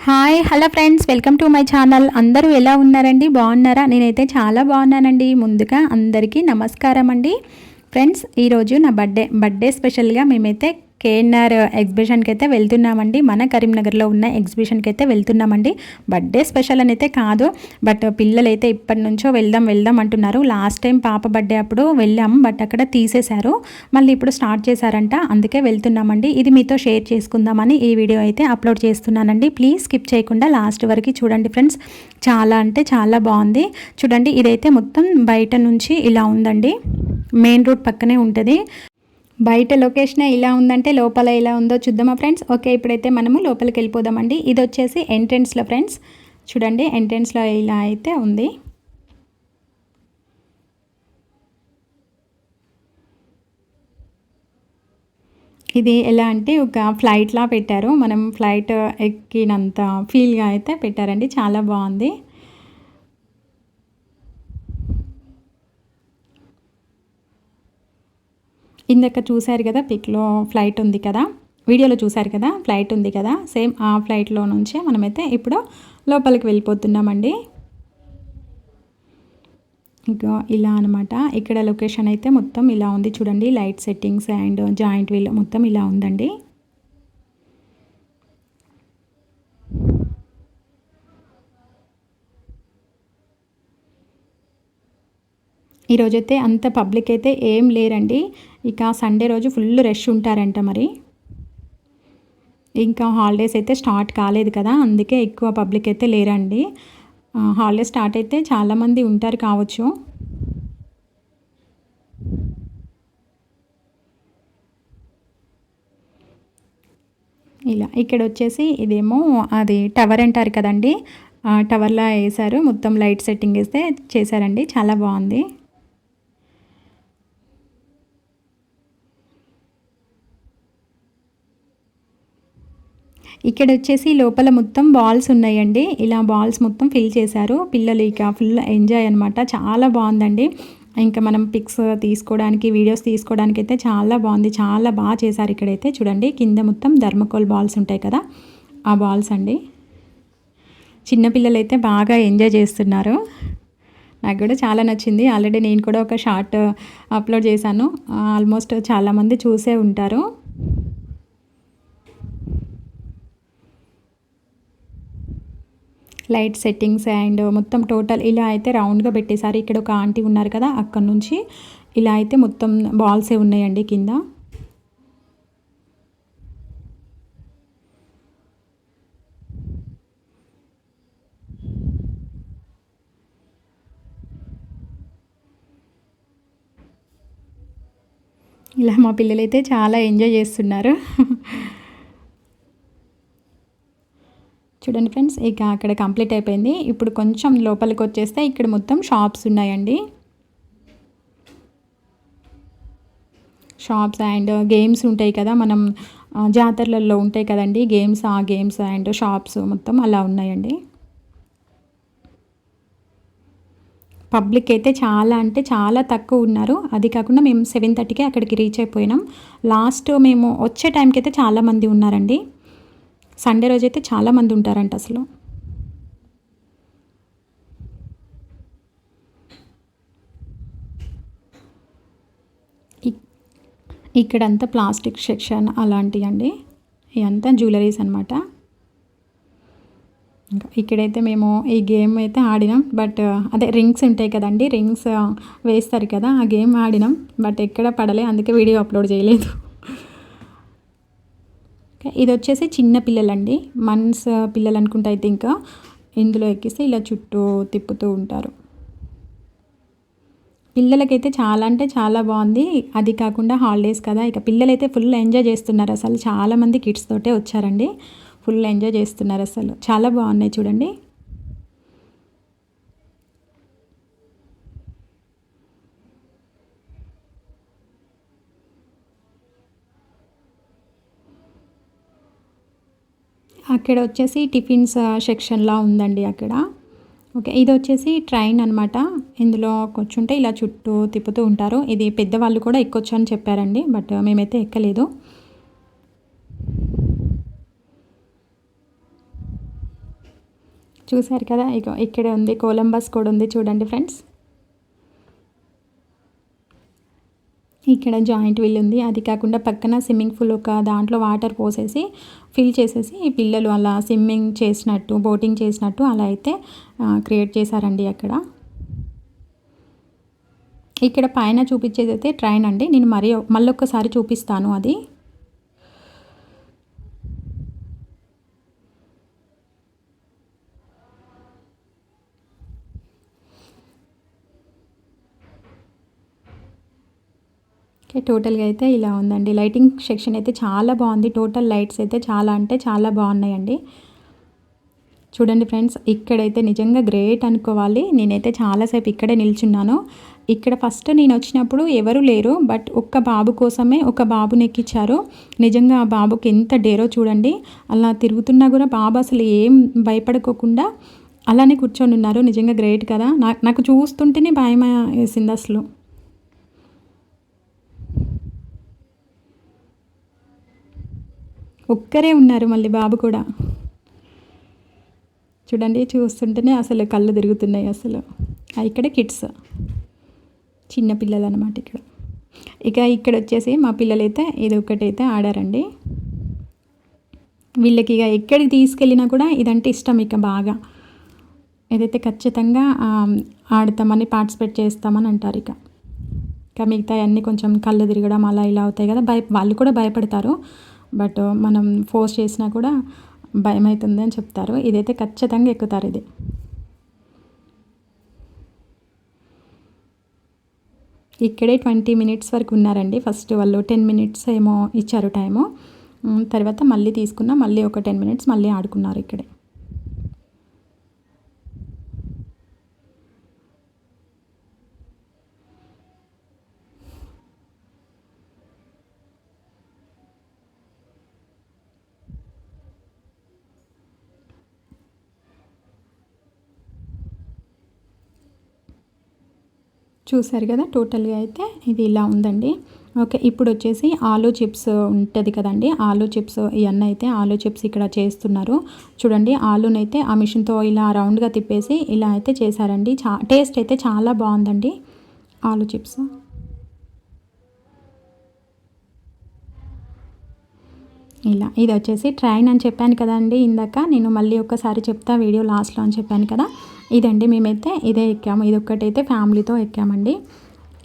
Hi hello friends, welcome to my channel. అందరూ ఎలా ఉన్నారండి? బాగున్నారా? నేనైతే చాలా బాగున్నానండి. ముందుగా అందరికీ నమస్కారం అండి. ఫ్రెండ్స్, ఈరోజు నా బర్త్డే స్పెషల్గా మేమైతే కేఎన్ఆర్ ఎగ్జిబిషన్కి అయితే వెళ్తున్నామండి. మన కరీంనగర్లో ఉన్న ఎగ్జిబిషన్కి అయితే వెళ్తున్నామండి. బర్త్డే స్పెషల్ అని అయితే కాదు, బట్ పిల్లలైతే ఇప్పటి నుంచో వెళ్దాం అంటున్నారు. లాస్ట్ టైం పాప బర్త్డే అప్పుడు వెళ్ళాము, బట్ అక్కడ తీసేశారు. మళ్ళీ ఇప్పుడు స్టార్ట్ చేశారంట, అందుకే వెళ్తున్నామండి. ఇది మీతో షేర్ చేసుకుందామని ఈ వీడియో అయితే అప్లోడ్ చేస్తున్నానండి. ప్లీజ్ స్కిప్ చేయకుండా లాస్ట్ వరకు చూడండి ఫ్రెండ్స్. చాలా అంటే చాలా బాగుంది. చూడండి, ఇదైతే మొత్తం బయట నుంచి ఇలా ఉందండి. మెయిన్ రోడ్ పక్కనే ఉంటుంది. బయట లొకేషన్ ఇలా ఉందంటే లోపల ఎలా ఉందో చూద్దామా ఫ్రెండ్స్? ఓకే, ఇప్పుడైతే మనము లోపలికి వెళ్ళిపోదామండి. ఇది వచ్చేసి ఎంట్రెన్స్లో ఫ్రెండ్స్. చూడండి, ఎంట్రెన్స్లో ఇలా అయితే ఉంది. ఇది ఎలా అంటే ఒక ఫ్లైట్లా పెట్టారు. మనం ఫ్లైట్ ఎక్కినంత ఫీల్గా అయితే పెట్టారండి. చాలా బాగుంది. ఇందాక చూశారు కదా, పిక్లో ఫ్లైట్ ఉంది కదా, వీడియోలో చూశారు కదా ఫ్లైట్ ఉంది కదా, సేమ్ ఆ ఫ్లైట్లో నుంచే మనమైతే ఇప్పుడు లోపలికి వెళ్ళిపోతున్నామండి. ఇంకా ఇలా అనమాట. ఇక్కడ లొకేషన్ అయితే మొత్తం ఇలా ఉంది. చూడండి, light settings and joint wheel మొత్తం ఇలా ఉందండి. ఈరోజైతే అంత పబ్లిక్ అయితే ఏం లేరండి. ఇక సండే రోజు ఫుల్ రష్ ఉంటారంట. మరి ఇంకా హాలిడేస్ అయితే స్టార్ట్ కాలేదు కదా, అందుకే ఎక్కువ పబ్లిక్ అయితే లేరండి. హాలిడేస్ స్టార్ట్ అయితే చాలామంది ఉంటారు కావచ్చు. ఇలా ఇక్కడ వచ్చేసి ఇదేమో అది టవర్ అంటారు కదండి, టవర్లా వేశారు. మొత్తం లైట్ సెట్టింగ్ వేస్తే చేశారండి. చాలా బాగుంది. ఇక్కడ వచ్చేసి లోపల మొత్తం బాల్స్ ఉన్నాయండి. ఇలా బాల్స్ మొత్తం ఫిల్ చేశారు. పిల్లలు ఇక ఫుల్ ఎంజాయ్ అనమాట. చాలా బాగుందండి. ఇంకా మనం పిక్స్ తీసుకోవడానికి, వీడియోస్ తీసుకోవడానికి అయితే చాలా బాగుంది. చాలా బాగా చేశారు. ఇక్కడైతే చూడండి, కింద మొత్తం థర్మకోల్ బాల్స్ ఉంటాయి కదా, ఆ బాల్స్ అండి. చిన్నపిల్లలు అయితే బాగా ఎంజాయ్ చేస్తున్నారు. నాకు కూడా చాలా నచ్చింది. ఆల్రెడీ నేను కూడా ఒక షార్ట్ అప్లోడ్ చేశాను. ఆల్మోస్ట్ చాలామంది చూసే ఉంటారు. లైట్ సెట్టింగ్స్ అండ్ మొత్తం టోటల్ ఇలా అయితే రౌండ్గా పెట్టేశారు. ఇక్కడ ఒక ఆంటీ ఉన్నారు కదా, అక్కడ నుంచి ఇలా అయితే మొత్తం బాల్సే ఉన్నాయండి కింద. ఇలా మా పిల్లలైతే చాలా ఎంజాయ్ చేస్తున్నారు. చూడండి ఫ్రెండ్స్, ఇక అక్కడ కంప్లీట్ అయిపోయింది. ఇప్పుడు కొంచెం లోపలికి వచ్చేస్తే ఇక్కడ మొత్తం షాప్స్ ఉన్నాయండి. షాప్స్ అండ్ గేమ్స్ ఉంటాయి కదా, మనం జాతరలలో ఉంటాయి కదండి గేమ్స్, ఆ గేమ్స్ అండ్ షాప్స్ మొత్తం అలా ఉన్నాయండి. పబ్లిక్ అయితే చాలా అంటే చాలా తక్కువ ఉన్నారు. అది కాకుండా మేము 7:30కే అక్కడికి రీచ్ అయిపోయినాం. లాస్ట్ మేము వచ్చే టైంకి అయితే చాలామంది ఉన్నారండి. సండే రోజైతే చాలామంది ఉంటారంట అసలు. ఇక్కడంతా ప్లాస్టిక్ సెక్షన్ అలాంటివి అండి. ఇదంతా జ్యువెలరీస్ అనమాట. ఇంకా ఇక్కడైతే మేము ఈ గేమ్ అయితే ఆడినాం, బట్ అదే రింగ్స్ ఉంటాయి కదండి, రింగ్స్ వేస్తారు కదా, ఆ గేమ్ ఆడినాం. బట్ ఎక్కడ పడలే, అందుకే వీడియో అప్లోడ్ చేయలేదు. ఇది వచ్చేసి చిన్న పిల్లలండి, మన్స్ పిల్లలు అనుకుంటా. అయితే ఇంకా ఇందులో ఎక్కిస్తే ఇలా చుట్టూ తిప్పుతూ ఉంటారు. పిల్లలకైతే చాలా అంటే చాలా బాగుంది. అది కాకుండా హాలిడేస్ కదా, ఇక పిల్లలైతే ఫుల్ ఎంజాయ్ చేస్తున్నారు. అసలు చాలామంది కిడ్స్ తోటే వచ్చారండి. ఫుల్ ఎంజాయ్ చేస్తున్నారు. అసలు చాలా బాగున్నాయి చూడండి. అక్కడ వచ్చేసి టిఫిన్స్ సెక్షన్లా ఉందండి అక్కడ. ఓకే, ఇది వచ్చేసి ట్రైన్ అనమాట. ఇందులో కూర్చుంటే ఇలా చుట్టూ తిప్పుతూ ఉంటారు. ఇది పెద్దవాళ్ళు కూడా ఎక్కొచ్చు అని చెప్పారండి, బట్ మేమైతే ఎక్కలేదు. చూసారు కదా, ఇక్కడే ఉంది కొలంబస్ కూడా ఉంది చూడండి ఫ్రెండ్స్. ఇక్కడ జాయింట్ వీల్ ఉంది. అది కాకుండా పక్కన స్విమ్మింగ్ పూల్ ఒక దాంట్లో వాటర్ పోసేసి ఫిల్ చేసేసి పిల్లలు అలా స్విమ్మింగ్ చేసినట్టు, బోటింగ్ చేసినట్టు అలా అయితే క్రియేట్ చేశారండి అక్కడ. ఇక్కడ పైన చూపించేది అయితే ట్రైన్ అండి. నేను మళ్ళొక్కసారి చూపిస్తాను అది. టోటల్గా అయితే ఇలా ఉందండి. లైటింగ్ సెక్షన్ అయితే చాలా బాగుంది. టోటల్ లైట్స్ అయితే చాలా అంటే చాలా బాగున్నాయండి. చూడండి ఫ్రెండ్స్, ఇక్కడైతే నిజంగా గ్రేట్ అనుకోవాలి. నేనైతే చాలాసేపు ఇక్కడే నిల్చున్నాను. ఇక్కడ ఫస్ట్ నేను వచ్చినప్పుడు ఎవరు లేరు, బట్ ఒక్క బాబు కోసమే ఒక బాబుని ఎక్కించారు. నిజంగా ఆ బాబుకి ఎంత డేరో చూడండి. అలా తిరుగుతున్నా కూడా బాబు అసలు ఏం భయపడుకోకుండా అలానే కూర్చొని ఉన్నారు. నిజంగా గ్రేట్ కదా. నాకు చూస్తుంటేనే భయం వేసింది అసలు. ఒక్కరే ఉన్నారు మళ్ళీ బాబు కూడా. చూడండి, చూస్తుంటేనే అసలు కళ్ళు తిరుగుతున్నాయి అసలు. ఇక్కడ కిడ్స్ చిన్నపిల్లలు అనమాట ఇక్కడ. ఇక్కడ వచ్చేసి మా పిల్లలైతే ఇది ఒకటైతే ఆడారండి. వీళ్ళకి ఇక ఎక్కడికి తీసుకెళ్ళినా కూడా ఇదంటే ఇష్టం ఇక బాగా. ఏదైతే ఖచ్చితంగా ఆడతామని పార్టిసిపేట్ చేస్తామని అంటారు. ఇక మిగతా అన్నీ కొంచెం కళ్ళు తిరగడం అలా ఇలా అవుతాయి కదా, వాళ్ళు కూడా భయపడతారు. బట్ మనం ఫోర్స్ చేసినా కూడా భయం అవుతుంది అని చెప్తారు. ఇదైతే ఖచ్చితంగా ఎక్కుతారు. ఇది ఇక్కడే 20 మినిట్స్ వరకు ఉన్నారండి. ఫస్ట్ వాళ్ళు 10 మినిట్స్ ఏమో ఇచ్చారు టైము. తర్వాత మళ్ళీ తీసుకున్నా, మళ్ళీ ఒక 10 మినిట్స్ మళ్ళీ ఆడుకున్నారు ఇక్కడే. చూసారు కదా, టోటల్గా అయితే ఇది ఇలా ఉందండి. ఓకే, ఇప్పుడు వచ్చేసి ఆలూ చిప్స్ ఉంటుంది కదండి, ఆలూ చిప్స్ ఇవన్నీ అయితే ఆలూ చిప్స్ ఇక్కడ చేస్తున్నారు. చూడండి, ఆలూనైతే ఆ మిషన్తో ఇలా రౌండ్గా తిప్పేసి ఇలా అయితే చేశారండి. టేస్ట్ అయితే చాలా బాగుందండి ఆలూ చిప్స్. ఇది వచ్చేసి ట్రైన్ అని చెప్పాను కదండి ఇందాక. నేను మళ్ళీ ఒక్కసారి చెప్తా వీడియో లాస్ట్లో అని చెప్పాను కదా. ఇదండి, మేమైతే ఇదే ఎక్కాము. ఇది ఒక్కటైతే ఫ్యామిలీతో ఎక్కామండి.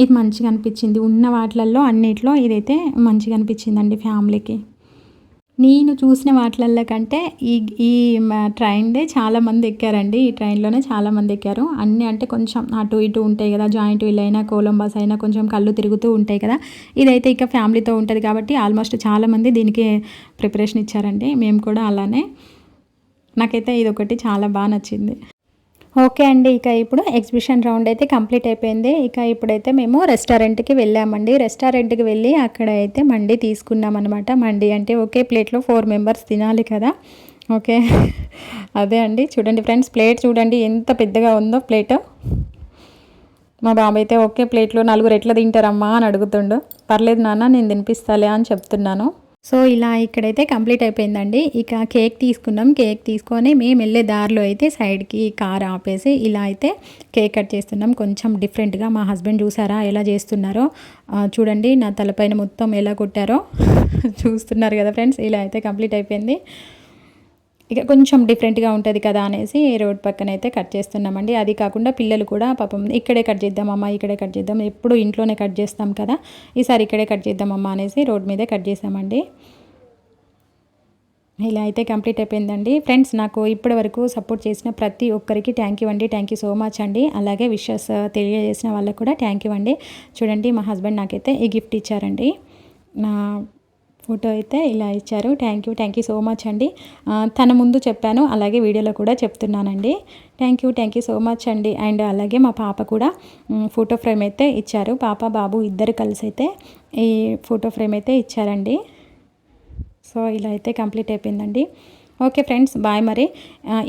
ఇది మంచిగా అనిపించింది. ఉన్న వాటిలలో అన్నిట్లో ఇదైతే మంచిగా అనిపించిందండి ఫ్యామిలీకి. నేను చూసిన వాటిలల్లో కంటే ఈ ట్రైన్దే చాలామంది ఎక్కారండి. ఈ ట్రైన్లోనే చాలామంది ఎక్కారు. అన్నీ అంటే కొంచెం అటు ఇటు ఉంటాయి కదా, జాయింట్ వీల్ అయినా కొలంబస్ అయినా కొంచెం కళ్ళు తిరుగుతూ ఉంటాయి కదా. ఇదైతే ఇక ఫ్యామిలీతో ఉంటుంది కాబట్టి ఆల్మోస్ట్ చాలామంది దీనికి ప్రిపరేషన్ ఇచ్చారండి. మేము కూడా అలానే. నాకైతే ఇది ఒకటి చాలా బాగా నచ్చింది. ఓకే అండి, ఇప్పుడు ఎగ్జిబిషన్ రౌండ్ అయితే కంప్లీట్ అయిపోయింది. ఇప్పుడైతే మేము రెస్టారెంట్కి వెళ్ళామండి. రెస్టారెంట్కి వెళ్ళి అక్కడ అయితే మండి తీసుకున్నాం అనమాట. మండి అంటే ఒకే ప్లేట్లో 4 మెంబర్స్ తినాలి కదా. ఓకే, అదే అండి. చూడండి ఫ్రెండ్స్, ప్లేట్ చూడండి ఎంత పెద్దగా ఉందో ప్లేట్. మా బాబు అయితే ఒకే ప్లేట్లో 4 ఎట్లా తింటారమ్మా అని అడుగుతుండు. పర్లేదు నాన్న, నేను తినిపిస్తాలే అని చెప్తున్నాను. సో ఇలా ఇక్కడైతే కంప్లీట్ అయిపోయిందండి. కేక్ తీసుకున్నాం. కేక్ తీసుకొని మేము వెళ్ళే దారిలో అయితే సైడ్కి కార్ ఆపేసి ఇలా అయితే కేక్ కట్ చేస్తున్నాం. కొంచెం డిఫరెంట్గా మా హస్బెండ్ చూసారా ఎలా చేస్తున్నారో. చూడండి నా తలపైన మొత్తం ఎలా కొట్టారో చూస్తున్నారు కదా ఫ్రెండ్స్. ఇలా అయితే కంప్లీట్ అయిపోయింది. కొంచెం డిఫరెంట్గా ఉంటుంది కదా అనేసి రోడ్ పక్కన అయితే కట్ చేస్తున్నామండి. అది కాకుండా పిల్లలు కూడా పాపం ఇక్కడే కట్ చేద్దామమ్మా, ఇక్కడే కట్ చేద్దాం, ఎప్పుడు ఇంట్లోనే కట్ చేస్తాం కదా, ఈసారి ఇక్కడే కట్ చేద్దామమ్మా అనేసి రోడ్ మీదే కట్ చేసామండి. ఇలా అయితే కంప్లీట్ అయిపోయిందండి. ఫ్రెండ్స్, నాకు ఇప్పటి వరకు సపోర్ట్ చేసిన ప్రతి ఒక్కరికి థ్యాంక్ యూ అండి. థ్యాంక్ యూ సో మచ్ అండి. అలాగే విషెస్ తెలియజేసిన వాళ్ళకు కూడా థ్యాంక్ యూ అండి. చూడండి, మా హస్బెండ్ నాకైతే ఈ గిఫ్ట్ ఇచ్చారండి. నా ఫోటో అయితే ఇలా ఇచ్చారు. థ్యాంక్ యూ సో మచ్ అండి. తన ముందు చెప్పాను, అలాగే వీడియోలో కూడా చెప్తున్నానండి. థ్యాంక్ యూ సో మచ్ అండి. అండ్ అలాగే మా పాప కూడా ఫోటో ఫ్రేమ్ అయితే ఇచ్చారు. పాప బాబు ఇద్దరు కలిసి అయితే ఈ ఫోటో ఫ్రేమ్ అయితే ఇచ్చారండి. సో ఇలా అయితే కంప్లీట్ అయిపోయిందండి. Okay friends, bye. మరి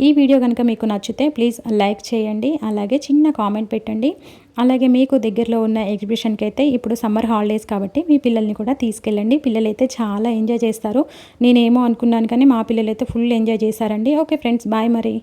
ఈ వీడియో కనుక మీకు నచ్చితే ప్లీజ్ లైక్ చేయండి, అలాగే చిన్న కామెంట్ పెట్టండి. అలాగే మీకు దగ్గరలో ఉన్న ఎగ్జిబిషన్కి అయితే ఇప్పుడు సమ్మర్ హాలిడేస్ కాబట్టి మీ పిల్లల్ని కూడా తీసుకెళ్ళండి. పిల్లలైతే చాలా ఎంజాయ్ చేస్తారు. నేనేమో అనుకున్నాను కానీ మా పిల్లలైతే ఫుల్ ఎంజాయ్ చేశారండి. ఓకే ఫ్రెండ్స్, బాయ్ మరి.